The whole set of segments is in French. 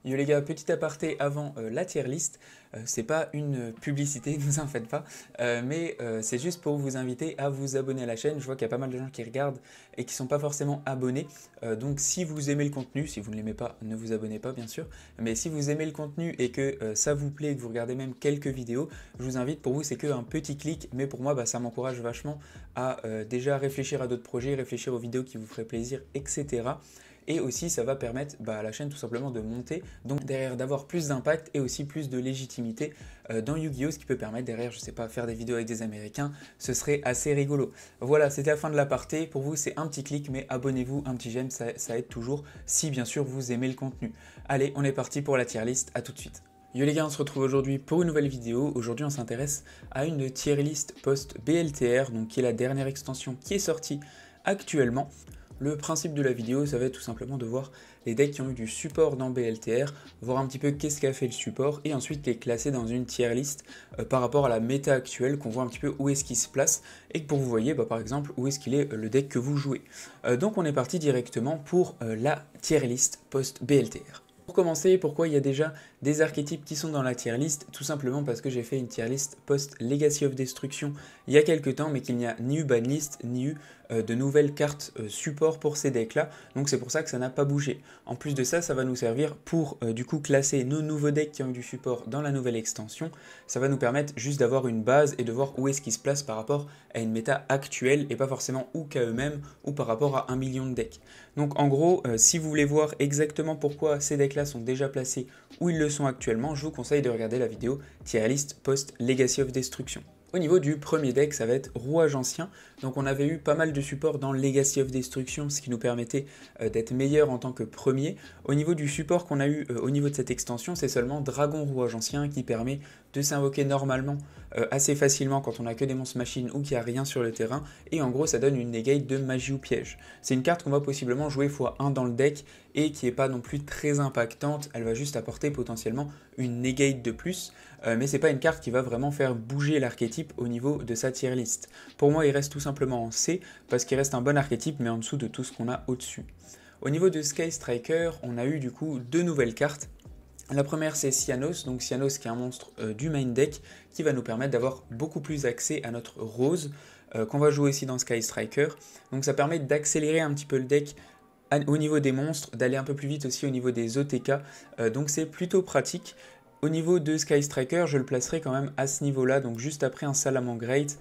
Yo les gars, petit aparté avant la tier list, c'est pas une publicité, ne vous en faites pas, mais c'est juste pour vous inviter à vous abonner à la chaîne. Je vois qu'il y a pas mal de gens qui regardent et qui sont pas forcément abonnés, donc si vous aimez le contenu, si vous ne l'aimez pas, ne vous abonnez pas bien sûr, mais si vous aimez le contenu et que ça vous plaît, que vous regardez même quelques vidéos, je vous invite, pour vous c'est que un petit clic, mais pour moi bah, ça m'encourage vachement à déjà réfléchir à d'autres projets, réfléchir aux vidéos qui vous feraient plaisir, etc. Et aussi ça va permettre à la chaîne tout simplement de monter, donc derrière d'avoir plus d'impact et aussi plus de légitimité dans Yu-Gi-Oh! Ce qui peut permettre derrière, je sais pas, faire des vidéos avec des Américains, ce serait assez rigolo. Voilà, c'était la fin de l'aparté, pour vous c'est un petit clic, mais abonnez-vous, un petit j'aime, ça aide toujours, si bien sûr vous aimez le contenu. Allez, on est parti pour la tier list, à tout de suite. Yo les gars, on se retrouve aujourd'hui pour une nouvelle vidéo. Aujourd'hui on s'intéresse à une tier list post-BLTR, donc qui est la dernière extension qui est sortie actuellement. Le principe de la vidéo, ça va être tout simplement de voir les decks qui ont eu du support dans BLTR, voir un petit peu qu'est-ce qu'a fait le support, et ensuite les classer dans une tier list par rapport à la méta actuelle, qu'on voit un petit peu où est-ce qu'il se place, et que pour vous voyez par exemple où est-ce qu'il est le deck que vous jouez. Donc on est parti directement pour la tier list post-BLTR. Pour commencer, pourquoi il y a déjà des archétypes qui sont dans la tier list? Tout simplement parce que j'ai fait une tier list post-Legacy of Destruction il y a quelques temps, mais qu'il n'y a ni eu banlist, ni eu de nouvelles cartes support pour ces decks-là, donc c'est pour ça que ça n'a pas bougé. En plus de ça, ça va nous servir pour du coup classer nos nouveaux decks qui ont eu du support dans la nouvelle extension. Ça va nous permettre juste d'avoir une base et de voir où est-ce qu'ils se placent par rapport à une méta actuelle et pas forcément ou qu'à eux-mêmes ou par rapport à 1 million de decks. Donc en gros, si vous voulez voir exactement pourquoi ces decks-là sont déjà placés où ils le sont actuellement, je vous conseille de regarder la vidéo tier list post Legacy of Destruction. Au niveau du premier deck, ça va être Rouage Ancien. Donc on avait eu pas mal de support dans Legacy of Destruction, ce qui nous permettait d'être meilleur en tant que premier. Au niveau du support qu'on a eu au niveau de cette extension, c'est seulement Dragon Rouage Ancien qui permet de s'invoquer normalement assez facilement quand on n'a que des monstres machines ou qu'il n'y a rien sur le terrain. Et en gros, ça donne une negate de magie ou piège. C'est une carte qu'on va possiblement jouer x1 dans le deck et qui n'est pas non plus très impactante. Elle va juste apporter potentiellement une negate de plus. Mais c'est pas une carte qui va vraiment faire bouger l'archétype au niveau de sa tier list. Pour moi, il reste tout simplement en C, parce qu'il reste un bon archétype, mais en dessous de tout ce qu'on a au-dessus. Au niveau de Sky Striker, on a eu du coup deux nouvelles cartes. La première c'est Cyanos, donc Cyanos qui est un monstre du main deck, qui va nous permettre d'avoir beaucoup plus accès à notre rose, qu'on va jouer aussi dans Sky Striker. Donc ça permet d'accélérer un petit peu le deck au niveau des monstres, d'aller un peu plus vite aussi au niveau des OTK, donc c'est plutôt pratique. Au niveau de Sky Striker, je le placerai quand même à ce niveau-là, donc juste après un Salamangreat,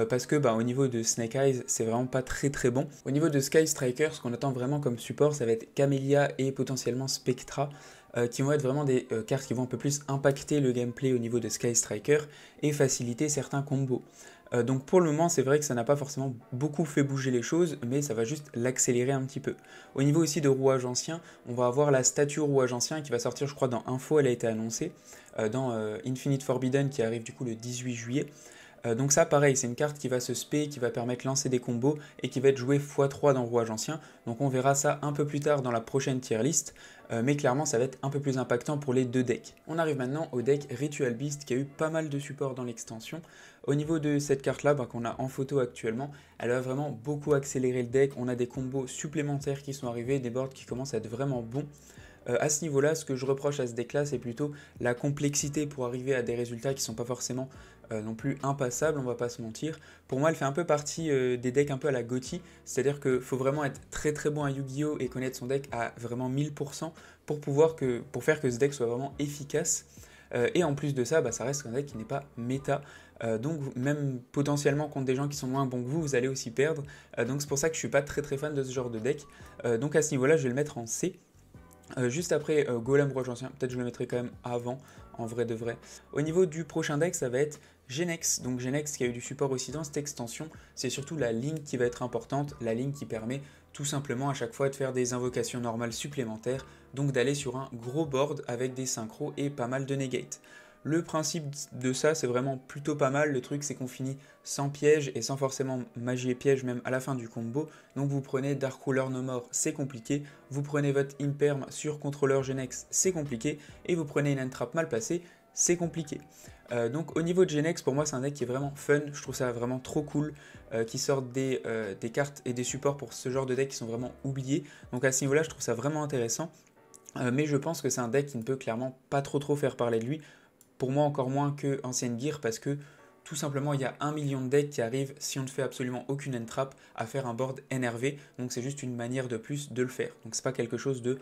parce que au niveau de Snake Eyes, c'est vraiment pas très bon. Au niveau de Sky Striker, ce qu'on attend vraiment comme support, ça va être Camellia et potentiellement Spectra, qui vont être vraiment des cartes qui vont un peu plus impacter le gameplay au niveau de Sky Striker et faciliter certains combos. Donc pour le moment, c'est vrai que ça n'a pas forcément beaucoup fait bouger les choses, mais ça va juste l'accélérer un petit peu. Au niveau aussi de Rouage Ancien, on va avoir la statue Rouage Ancien qui va sortir, je crois, dans Info, elle a été annoncée, dans Infinite Forbidden qui arrive du coup le 18 juillet. Donc ça pareil, c'est une carte qui va se spé, qui va permettre de lancer des combos et qui va être jouée x3 dans Rouage Ancien. Donc on verra ça un peu plus tard dans la prochaine tier list, mais clairement ça va être un peu plus impactant pour les deux decks. On arrive maintenant au deck Ritual Beast qui a eu pas mal de support dans l'extension. Au niveau de cette carte là qu'on a en photo actuellement, elle va vraiment beaucoup accélérer le deck, on a des combos supplémentaires qui sont arrivés, des boards qui commencent à être vraiment bons. À ce niveau-là, ce que je reproche à ce deck-là, c'est plutôt la complexité pour arriver à des résultats qui ne sont pas forcément non plus impassables, on va pas se mentir. Pour moi, elle fait un peu partie des decks un peu à la GOTY, c'est-à-dire qu'il faut vraiment être très bon à Yu-Gi-Oh! Et connaître son deck à vraiment 1000% pour faire que ce deck soit vraiment efficace. Et en plus de ça, ça reste un deck qui n'est pas méta. Donc même potentiellement contre des gens qui sont moins bons que vous, vous allez aussi perdre. Donc c'est pour ça que je suis pas très fan de ce genre de deck. Donc à ce niveau-là, je vais le mettre en C. Juste après Golem Rouage Ancien, peut-être je le mettrai quand même avant, en vrai de vrai. Au niveau du prochain deck, ça va être Genex. Donc Genex qui a eu du support aussi dans cette extension, c'est surtout la ligne qui va être importante, la ligne qui permet tout simplement à chaque fois de faire des invocations normales supplémentaires, donc d'aller sur un gros board avec des synchros et pas mal de negate. Le principe de ça, c'est vraiment plutôt pas mal. Le truc, c'est qu'on finit sans piège et sans forcément magie et piège même à la fin du combo. Donc vous prenez Dark Ruler No More, c'est compliqué. Vous prenez votre Imperm sur contrôleur Genex, c'est compliqué. Et vous prenez une Entrap mal placée, c'est compliqué. Donc au niveau de Genex, pour moi, c'est un deck qui est vraiment fun. Je trouve ça vraiment trop cool qui sortent des cartes et des supports pour ce genre de deck qui sont vraiment oubliés. Donc à ce niveau-là, je trouve ça vraiment intéressant. Mais je pense que c'est un deck qui ne peut clairement pas trop faire parler de lui. Pour moi, encore moins que Ancienne Gear, parce que tout simplement, il y a 1 million de decks qui arrivent, si on ne fait absolument aucune end-trap, à faire un board NRV. Donc c'est juste une manière de plus de le faire. Donc c'est pas quelque chose de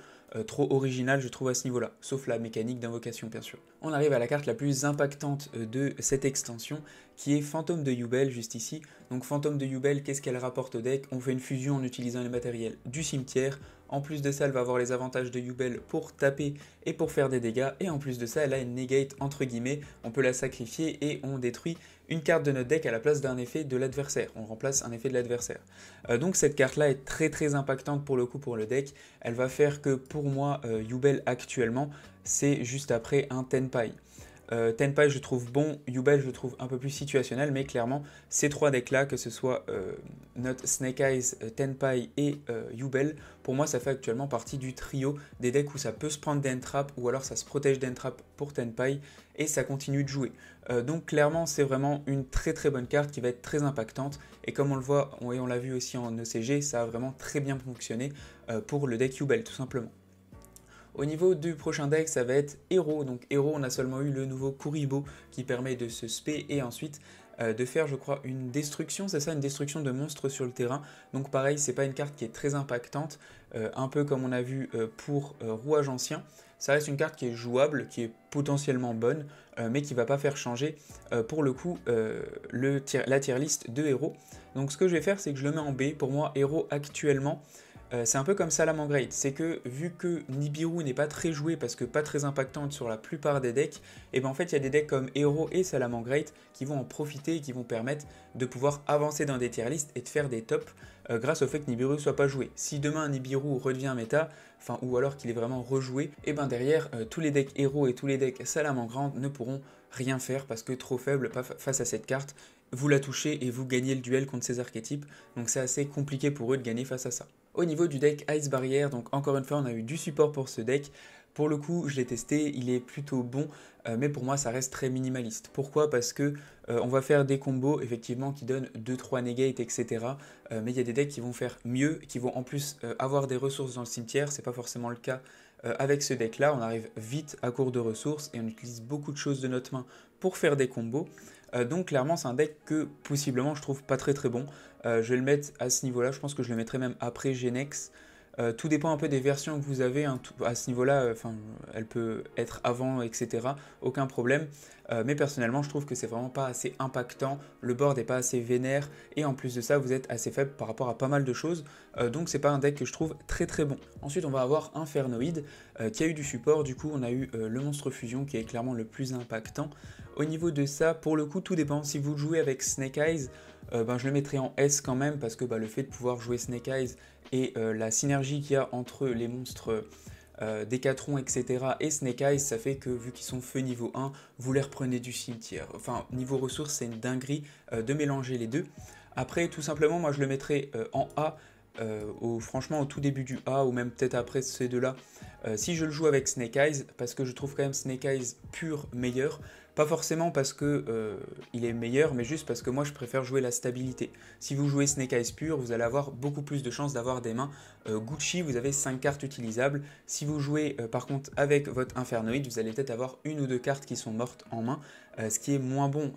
trop original, je trouve, à ce niveau-là. Sauf la mécanique d'invocation, bien sûr. On arrive à la carte la plus impactante de cette extension, qui est Fantôme de Yubel, juste ici. Donc Fantôme de Yubel, qu'est-ce qu'elle rapporte au deck? On fait une fusion en utilisant les matériels du cimetière. En plus de ça, elle va avoir les avantages de Yubel pour taper et pour faire des dégâts. Et en plus de ça, elle a une negate entre guillemets. On peut la sacrifier et on détruit une carte de notre deck à la place d'un effet de l'adversaire. On remplace un effet de l'adversaire. Donc cette carte-là est très impactante pour le coup pour le deck. Elle va faire que pour moi, Yubel actuellement, c'est juste après un Tenpai. Tenpai je trouve bon, Yubel je trouve un peu plus situationnel, mais clairement ces trois decks là, que ce soit notre Snake Eyes, Tenpai et Yubel, pour moi ça fait actuellement partie du trio des decks où ça peut se prendre d'entrap ou alors ça se protège d'entrap pour Tenpai et ça continue de jouer. Donc clairement c'est vraiment une très bonne carte qui va être très impactante et comme on le voit et on l'a vu aussi en ECG, ça a vraiment très bien fonctionné pour le deck Yubel tout simplement. Au niveau du prochain deck, ça va être Hero. Donc Hero, on a seulement eu le nouveau Kuribo qui permet de se spé et ensuite de faire, je crois, une destruction, c'est ça, une destruction de monstres sur le terrain. Donc pareil, c'est pas une carte qui est très impactante, un peu comme on a vu pour Rouage Ancien. Ça reste une carte qui est jouable, qui est potentiellement bonne, mais qui va pas faire changer pour le coup la tier list de Hero. Donc ce que je vais faire, c'est que je le mets en B. Pour moi, Hero actuellement, c'est un peu comme Salamangreat, c'est que vu que Nibiru n'est pas très joué parce que pas très impactante sur la plupart des decks, et ben en fait il y a des decks comme Hero et Salamangreat qui vont en profiter et qui vont permettre de pouvoir avancer dans des tier lists et de faire des tops grâce au fait que Nibiru soit pas joué. Si demain Nibiru redevient méta, enfin ou alors qu'il est vraiment rejoué, et ben derrière tous les decks Hero et tous les decks Salamangreat ne pourront rien faire parce que trop faible face à cette carte. Vous la touchez et vous gagnez le duel contre ces archétypes, donc c'est assez compliqué pour eux de gagner face à ça. Au niveau du deck Ice Barrier, donc encore une fois on a eu du support pour ce deck. Pour le coup je l'ai testé, il est plutôt bon, mais pour moi ça reste très minimaliste. Pourquoi? Parce que on va faire des combos effectivement qui donnent 2-3 negates, etc. Mais il y a des decks qui vont faire mieux, qui vont en plus avoir des ressources dans le cimetière, c'est pas forcément le cas avec ce deck là, on arrive vite à court de ressources et on utilise beaucoup de choses de notre main pour faire des combos. Donc clairement c'est un deck que possiblement je trouve pas très bon. Je vais le mettre à ce niveau là, je pense que je le mettrai même après Genex. Tout dépend un peu des versions que vous avez, hein, à ce niveau-là, elle peut être avant, etc. Aucun problème. Mais personnellement, je trouve que c'est vraiment pas assez impactant, le board n'est pas assez vénère, et en plus de ça, vous êtes assez faible par rapport à pas mal de choses. Donc c'est pas un deck que je trouve très bon. Ensuite, on va avoir Infernoid, qui a eu du support, du coup on a eu le Monstre Fusion, qui est clairement le plus impactant. Au niveau de ça, pour le coup, tout dépend. Si vous jouez avec Snake Eyes, je le mettrai en S quand même, parce que le fait de pouvoir jouer Snake Eyes, et la synergie qu'il y a entre les monstres Décathlon, etc. et Snake Eyes, ça fait que vu qu'ils sont feu niveau 1, vous les reprenez du cimetière. Enfin, niveau ressources, c'est une dinguerie de mélanger les deux. Après, tout simplement, moi je le mettrais en A, franchement au tout début du A, ou même peut-être après ces deux-là, si je le joue avec Snake Eyes, parce que je trouve quand même Snake Eyes pur meilleur. Pas forcément parce que il est meilleur, mais juste parce que moi je préfère jouer la stabilité. Si vous jouez Snake Eyes pur, vous allez avoir beaucoup plus de chances d'avoir des mains Gucci, vous avez 5 cartes utilisables. Si vous jouez par contre avec votre Infernoid, vous allez peut-être avoir une ou deux cartes qui sont mortes en main, ce qui est moins bon.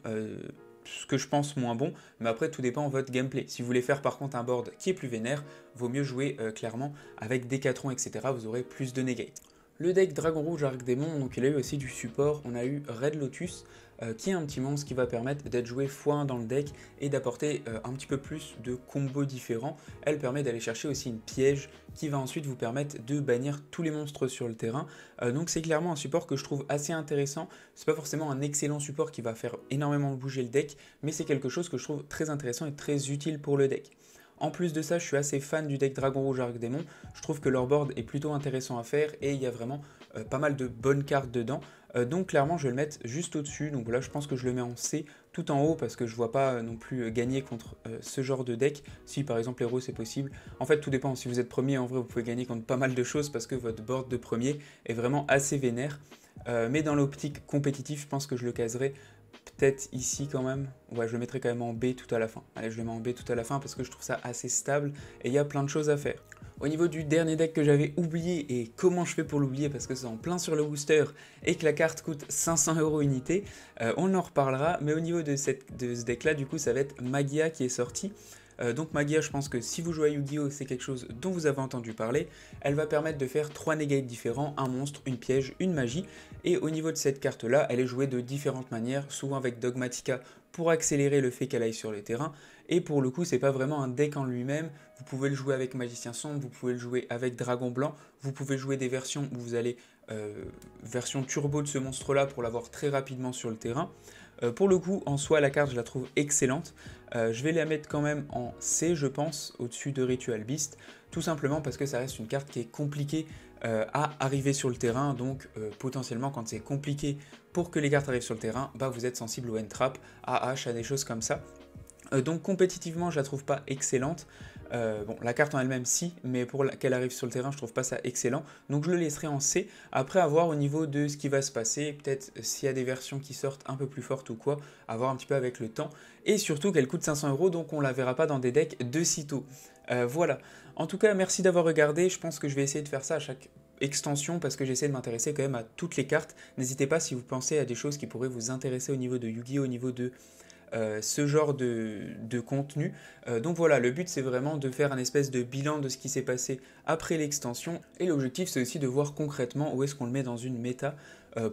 Ce que je pense moins bon, mais après tout dépend de votre gameplay. Si vous voulez faire par contre un board qui est plus vénère, vaut mieux jouer clairement avec Décathlon, etc. Vous aurez plus de negate. Le deck Dragon Rouge Arc Démon, donc il a eu aussi du support, on a eu Red Lotus, qui est un petit monstre qui va permettre d'être joué x1 dans le deck et d'apporter un petit peu plus de combos différents. Elle permet d'aller chercher aussi une piège qui va ensuite vous permettre de bannir tous les monstres sur le terrain. Donc c'est clairement un support que je trouve assez intéressant. C'est pas forcément un excellent support qui va faire énormément bouger le deck, mais c'est quelque chose que je trouve très intéressant et très utile pour le deck. En plus de ça, je suis assez fan du deck Dragon Rouge Arc Démon. Je trouve que leur board est plutôt intéressant à faire et il y a vraiment pas mal de bonnes cartes dedans. Donc clairement, je vais le mettre juste au-dessus. Donc là, je pense que je le mets en C tout en haut parce que je vois pas non plus gagner contre ce genre de deck. Si par exemple héros c'est possible. En fait, tout dépend. Si vous êtes premier, en vrai, vous pouvez gagner contre pas mal de choses parce que votre board de premier est vraiment assez vénère. Mais dans l'optique compétitive, je pense que je le caserai peut-être ici quand même. Ouais, je le mettrai quand même en B tout à la fin. Allez, je le mets en B tout à la fin parce que je trouve ça assez stable et il y a plein de choses à faire. Au niveau du dernier deck que j'avais oublié, et comment je fais pour l'oublier parce que c'est en plein sur le booster et que la carte coûte 500 € unité, on en reparlera, mais au niveau de ce deck là, du coup ça va être Magia qui est sorti. Donc Magia, je pense que si vous jouez à Yu-Gi-Oh, c'est quelque chose dont vous avez entendu parler. Elle va permettre de faire 3 negates différents, un monstre, une piège, une magie. Et au niveau de cette carte là, elle est jouée de différentes manières, souvent avec Dogmatika pour accélérer le fait qu'elle aille sur les terrains. Et pour le coup, c'est pas vraiment un deck en lui-même. Vous pouvez le jouer avec Magicien Sombre, vous pouvez le jouer avec Dragon Blanc, vous pouvez jouer des versions où vous allez version turbo de ce monstre-là pour l'avoir très rapidement sur le terrain. Pour le coup, en soi, la carte, je la trouve excellente. Je vais la mettre quand même en C, je pense, au-dessus de Ritual Beast, tout simplement parce que ça reste une carte qui est compliquée à arriver sur le terrain, donc potentiellement quand c'est compliqué pour que les cartes arrivent sur le terrain, bah, vous êtes sensible au N-Trap, à H, à des choses comme ça. Donc compétitivement, je la trouve pas excellente. Bon, la carte en elle-même si, mais pour qu'elle arrive sur le terrain, je trouve pas ça excellent. Donc je le laisserai en C. Après, à voir au niveau de ce qui va se passer, peut-être s'il y a des versions qui sortent un peu plus fortes ou quoi, à voir un petit peu avec le temps. Et surtout qu'elle coûte 500 €, donc on la verra pas dans des decks de sitôt. Voilà. En tout cas, merci d'avoir regardé. Je pense que je vais essayer de faire ça à chaque extension parce que j'essaie de m'intéresser quand même à toutes les cartes. N'hésitez pas si vous pensez à des choses qui pourraient vous intéresser au niveau de Yu-Gi-Oh, au niveau de ce genre de contenu. Donc voilà, le but c'est vraiment de faire un espèce de bilan de ce qui s'est passé après l'extension, et l'objectif c'est aussi de voir concrètement où est-ce qu'on le met dans une méta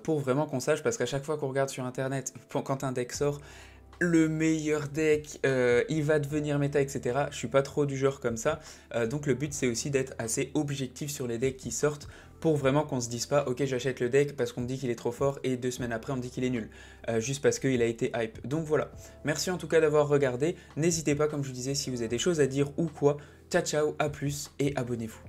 pour vraiment qu'on sache, parce qu'à chaque fois qu'on regarde sur internet, quand un deck sort, le meilleur deck, il va devenir méta, etc. Je suis pas trop du genre comme ça, donc le but c'est aussi d'être assez objectif sur les decks qui sortent pour vraiment qu'on se dise pas ok j'achète le deck parce qu'on me dit qu'il est trop fort et 2 semaines après on me dit qu'il est nul, juste parce qu'il a été hype. Donc voilà, merci en tout cas d'avoir regardé, n'hésitez pas comme je vous disais si vous avez des choses à dire ou quoi, ciao ciao, à plus et abonnez-vous.